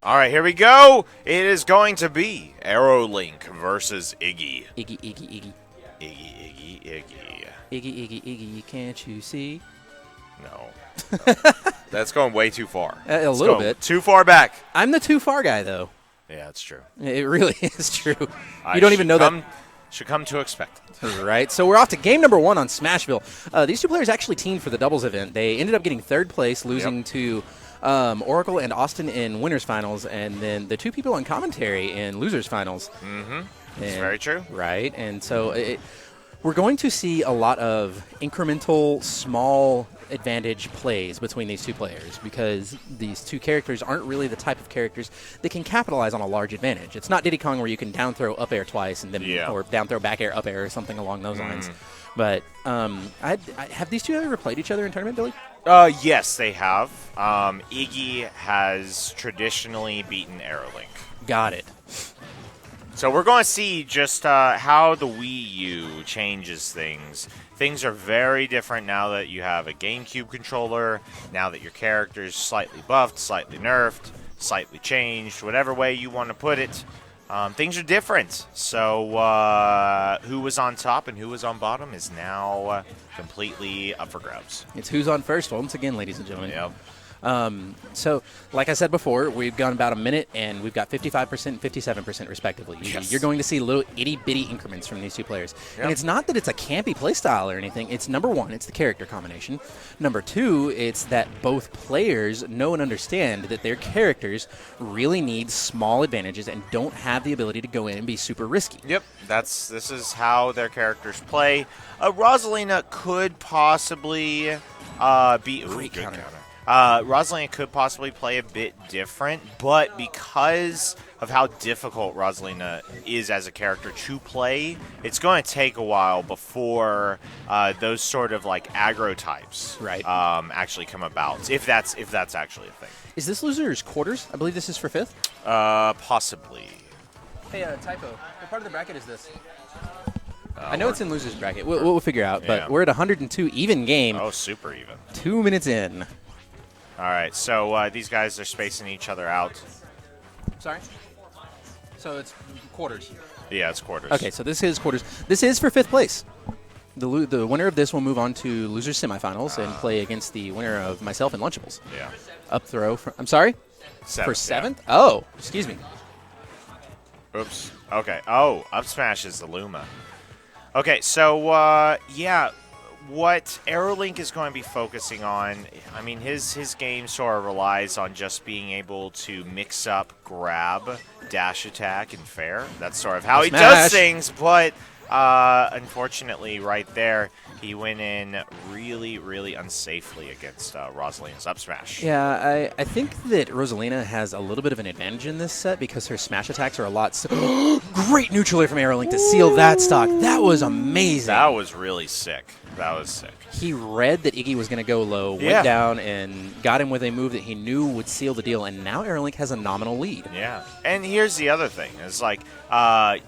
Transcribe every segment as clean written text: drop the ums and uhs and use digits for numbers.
All right, here we go. It is going to be AeroLink versus iiGGY. iiGGY, iiGGY. iiGGY. iiGGY, iiGGY, can't you see? No. That's going way too far. A little bit. Too far back. I'm the too far guy, though. Yeah, that's true. It really is true. You don't even know that. Should come to expect it. Right. So we're off to game number 1 on Smashville. These two players actually teamed for the doubles event. They ended up getting 3rd place, losing to Oracle and Austin in winners finals, and then the 2 people on commentary in losers finals. Mm-hmm. That's very true. Right. And so we're going to see a lot of incremental, small advantage plays between these 2 players because these 2 characters aren't really the type of characters that can capitalize on a large advantage. It's not Diddy Kong where you can down throw up air twice and then or down throw back air up air or something along those lines. But have these 2 ever played each other in tournament, Billy? Yes, they have. iiGGY has traditionally beaten AeroLink. Got it. So we're going to see just how the Wii U changes things. Things are very different now that you have a GameCube controller, now that your character is slightly buffed, slightly nerfed, slightly changed, whatever way you want to put it. Things are different. So who was on top and who was on bottom is now completely up for grabs. It's who's on first once again, ladies and gentlemen. Yep. So, like I said before, we've gone about a minute, and we've got 55% and 57% respectively. Yes. You're going to see little itty-bitty increments from these 2 players. Yep. And it's not that it's a campy playstyle or anything. It's, number 1, it's the character combination. Number 2, it's that both players know and understand that their characters really need small advantages and don't have the ability to go in and be super risky. Yep, this is how their characters play. Rosalina could possibly be... Great good counter. Rosalina could possibly play a bit different, but because of how difficult Rosalina is as a character to play, it's going to take a while before those sort of like aggro types actually come about, if that's actually a thing. Is this losers quarters? I believe this is for 5th? Possibly. Hey, typo. What part of the bracket is this? I know it's in losers bracket. We'll figure out, but we're at 102 even game. Oh, super even. 2 minutes in. All right, so these guys are spacing each other out. Sorry? So it's quarters. Yeah, it's quarters. Okay, so this is quarters. This is for 5th place. The winner of this will move on to losers semifinals and play against the winner of myself and Lunchables. Yeah. Up throw. I'm sorry? 7th, for 7th? Yeah. Oh, excuse me. Oops. Okay. Oh, up smash is the Luma. Okay, so, yeah, what AeroLink is going to be focusing on, I mean, his game sort of relies on just being able to mix up grab, dash attack, and fair. That's sort of how he does things, but unfortunately right there, he went in really, really unsafely against Rosalina's up smash. Yeah, I think that Rosalina has a little bit of an advantage in this set because her smash attacks are a lot... Great neutral air from AeroLink to seal that stock. That was amazing. That was really sick. That was sick. He read that iiGGY was going to go low, went down, and got him with a move that he knew would seal the deal, and now AeroLink has a nominal lead. Yeah, and here's the other thing. It's like... iiGGY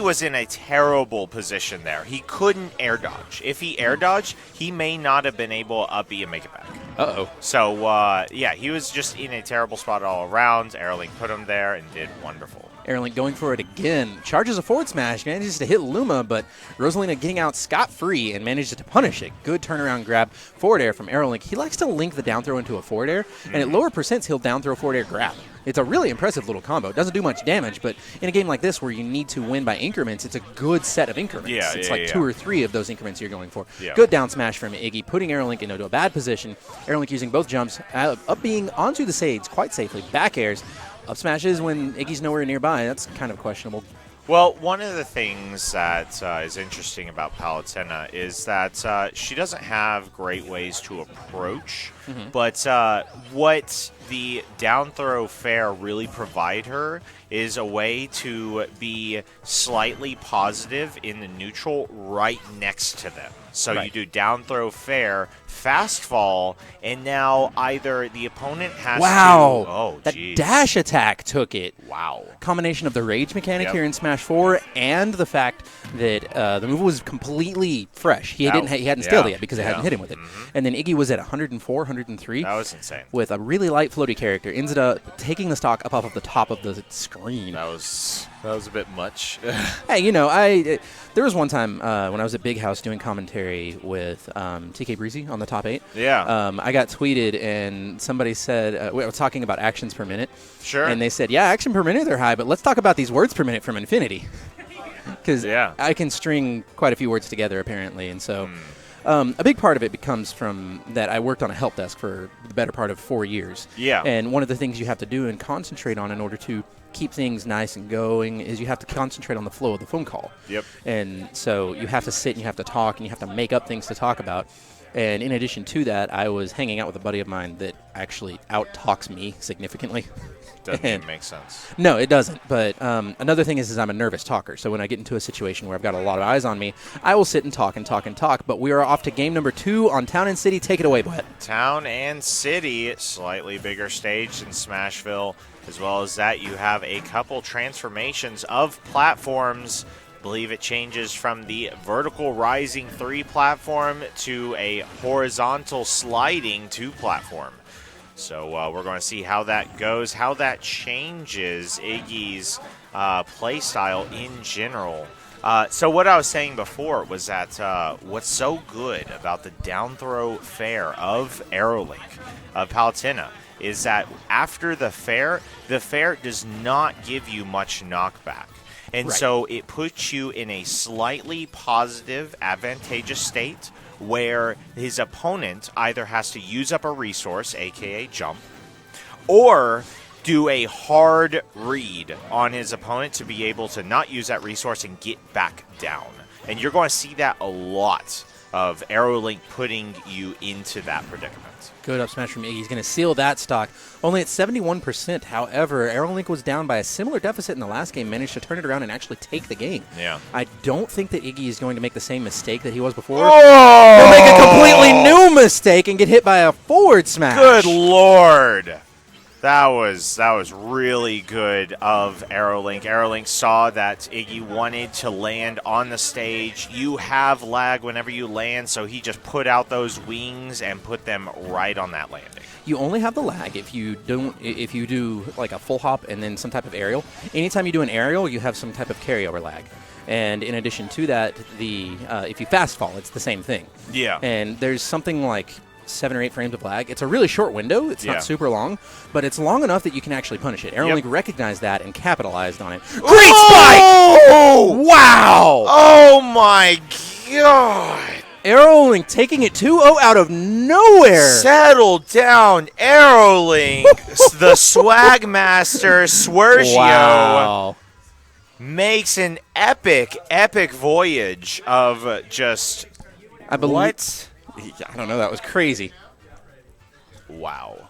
was in a terrible position there. He couldn't air dodge. If he air dodged, he may not have been able to up B and make it back. Uh-oh. So, yeah, he was just in a terrible spot all around. AeroLink put him there and did wonderful. AeroLink going for it again. Charges a forward smash, manages to hit Luma, but Rosalina getting out scot-free and manages to punish it. Good turnaround grab. Forward air from AeroLink. He likes to link the down throw into a forward air, and at lower percents, he'll down throw forward air grab. It's a really impressive little combo. It doesn't do much damage, but in a game like this where you need to win by increments, it's a good set of increments. Yeah, it's like 2 or 3 of those increments you're going for. Yeah. Good down smash from iiGGY, putting AeroLink into a bad position. AeroLink using both jumps, up being onto the Sades quite safely. Back airs. Up smashes when iiGGY's nowhere nearby. That's kind of questionable. Well, one of the things that is interesting about Palutena is that she doesn't have great ways to approach, but what the down throw fair really provide her is a way to be slightly positive in the neutral right next to them. So Right. you do down throw fair, fast fall, and now either the opponent has Wow. to... Oh, that geez. dash attack took it. Wow. Combination of the rage mechanic Yep. here in Smash 4 and the fact that the move was completely fresh. He hadn't scaled it yet because it hadn't hit him with it. And then Iggy was at 104, 103. That was insane. With a really light floaty character, ends up taking the stock up off of the top of the screen. That was a bit much. Hey, there was one time when I was at Big House doing commentary with TK Breezy on the top 8. Yeah. I got tweeted and somebody said, we were talking about actions per minute. Sure. And they said, yeah, action per minute, they're high, but let's talk about these words per minute from Infinity. Because I can string quite a few words together, apparently. And so a big part of it comes from that I worked on a help desk for the better part of 4 years. Yeah. And one of the things you have to do and concentrate on in order to keep things nice and going is you have to concentrate on the flow of the phone call. Yep. And so you have to sit and you have to talk and you have to make up things to talk about. And in addition to that, I was hanging out with a buddy of mine that actually out-talks me significantly. Doesn't even make sense. No, it doesn't. But another thing is I'm a nervous talker. So when I get into a situation where I've got a lot of eyes on me, I will sit and talk and talk and talk. But we are off to game number 2 on Town and City. Take it away, Brett. Town and City, slightly bigger stage than Smashville. As well as that, you have a couple transformations of platforms. I believe it changes from the vertical rising 3 platform to a horizontal sliding 2 platform. So we're going to see how that goes, how that changes Iggy's play style in general. So what I was saying before was that what's so good about the down throw fair of AeroLink, of Palutena, is that after the fair does not give you much knockback. And so it puts you in a slightly positive, advantageous state where his opponent either has to use up a resource, aka jump, or do a hard read on his opponent to be able to not use that resource and get back down. And you're going to see that a lot of AeroLink putting you into that predicament. Good up smash from Iggy. He's going to seal that stock. Only at 71%. However, AeroLink was down by a similar deficit in the last game, managed to turn it around and actually take the game. Yeah. I don't think that Iggy is going to make the same mistake that he was before. Oh! He'll make a completely new mistake and get hit by a forward smash. Good Lord. That was really good of AeroLink. AeroLink saw that Iggy wanted to land on the stage. You have lag whenever you land, so he just put out those wings and put them right on that landing. You only have the lag if you do like a full hop and then some type of aerial. Anytime you do an aerial, you have some type of carryover lag. And in addition to that, if you fast fall, it's the same thing. Yeah. And there's something like 7 or 8 frames of lag. It's a really short window. It's not super long, but it's long enough that you can actually punish it. AeroLink recognized that and capitalized on it. Great spike! Oh! Wow! Oh my God! AeroLink taking it 2-0 out of nowhere. Settle down, AeroLink. The swag master Swergio makes an epic voyage of just I believe. what? I don't know. That was crazy. Wow.